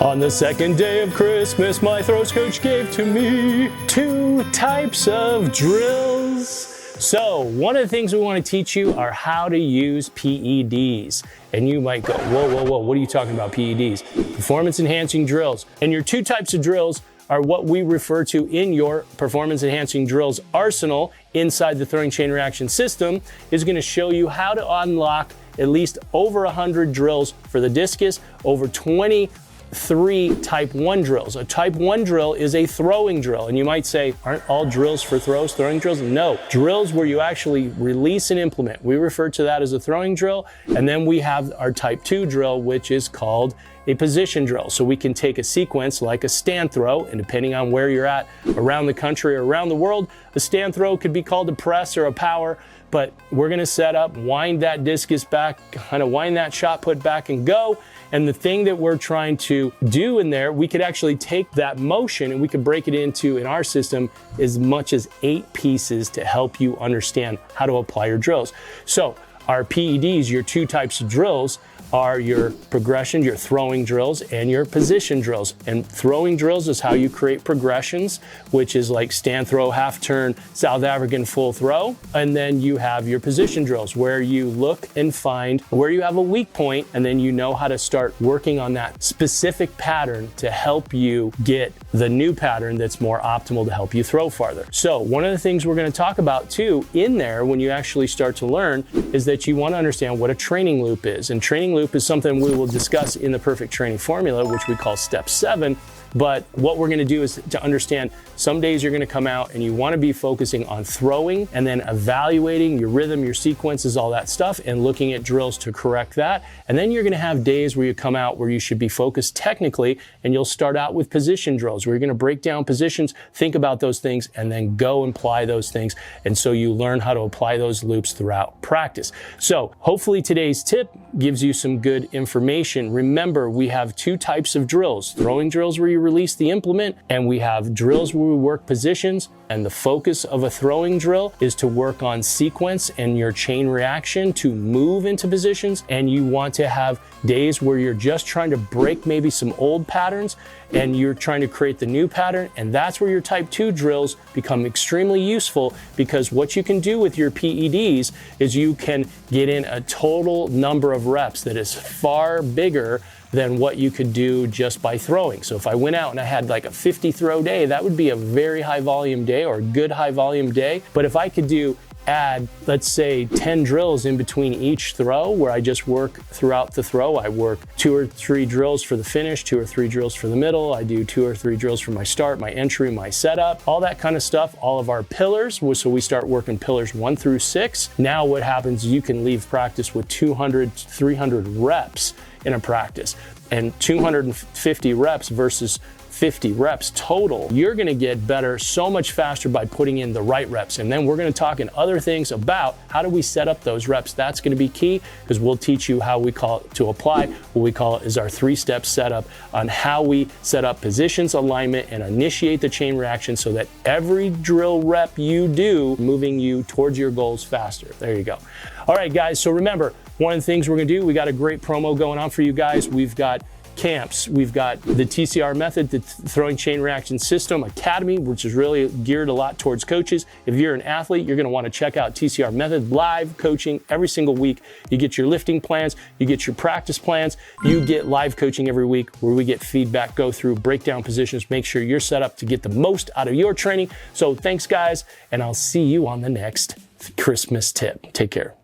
On the second day of Christmas, my throws coach gave to me 2 types of drills. So one of the things we want to teach you are how to use PEDs. And you might go, whoa, whoa, whoa, what are you talking about, PEDs? Performance enhancing drills. And your 2 types of drills are what we refer to in your performance enhancing drills arsenal inside the throwing chain reaction system is going to show you how to unlock at least over 100 drills for the discus, over 23 type 1 drills. A type 1 drill is a throwing drill. And you might say, aren't all drills for throws throwing drills? No, drills where you actually release an implement. We refer to that as a throwing drill. And then we have our type 2 drill, which is called a position drill. So we can take a sequence like a stand throw, and depending on where you're at around the country or around the world, a stand throw could be called a press or a power, but we're gonna set up, wind that discus back, kind of wind that shot put back and go. And the thing that we're trying to do in there, we could actually take that motion and we could break it into, in our system, as much as 8 pieces to help you understand how to apply your drills. So our PEDs, your 2 types of drills, are your progression, your throwing drills, and your position drills. And throwing drills is how you create progressions, which is like stand throw, half turn, South African full throw. And then you have your position drills where you look and find where you have a weak point, and then you know how to start working on that specific pattern to help you get the new pattern that's more optimal to help you throw farther. So one of the things we're going to talk about too in there when you actually start to learn is that you want to understand what a training loop is. And training loop is something we will discuss in the perfect training formula, which we call step 7. But what we're going to do is to understand some days you're going to come out and you want to be focusing on throwing and then evaluating your rhythm, your sequences, all that stuff, and looking at drills to correct that. And then you're going to have days where you come out where you should be focused technically, and you'll start out with position drills where you're going to break down positions, think about those things, and then go and apply those things. And so you learn how to apply those loops throughout practice. So hopefully today's tip gives you some good information. Remember, we have 2 types of drills: throwing drills where you release the implement, and we have drills where we work positions. And the focus of a throwing drill is to work on sequence and your chain reaction to move into positions. And you want to have days where you're just trying to break maybe some old patterns and you're trying to create the new pattern. And that's where your type 2 drills become extremely useful, because what you can do with your PEDs is you can get in a total number of reps that is far bigger than what you could do just by throwing. So if I went out and I had like a 50 throw day, that would be a very high volume day or a good high volume day. But if I could add, let's say 10 drills in between each throw where I just work throughout the throw. I work 2 or 3 drills for the finish, 2 or 3 drills for the middle. I do 2 or 3 drills for my start, my entry, my setup, all that kind of stuff. All of our pillars, so we start working pillars 1 through 6. Now what happens, you can leave practice with 200, 300 reps in a practice, and 250 reps versus 50 reps total. You're going to get better so much faster by putting in the right reps. And then we're going to talk in other things about how do we set up those reps. That's going to be key, because we'll teach you how we call it to apply. What we call it is our 3-step setup on how we set up positions, alignment, and initiate the chain reaction so that every drill rep you do moving you towards your goals faster. There you go. All right, guys. So remember, one of the things we're going to do, we got a great promo going on for you guys. We've got camps, we've got the TCR method, the Throwing Chain Reaction System Academy, which is really geared a lot towards coaches. If you're an athlete, you're going to want to check out TCR method, live coaching every single week. You get your lifting plans, you get your practice plans, you get live coaching every week where we get feedback, go through, break down positions, make sure you're set up to get the most out of your training. So thanks, guys, and I'll see you on the next Christmas tip. Take care.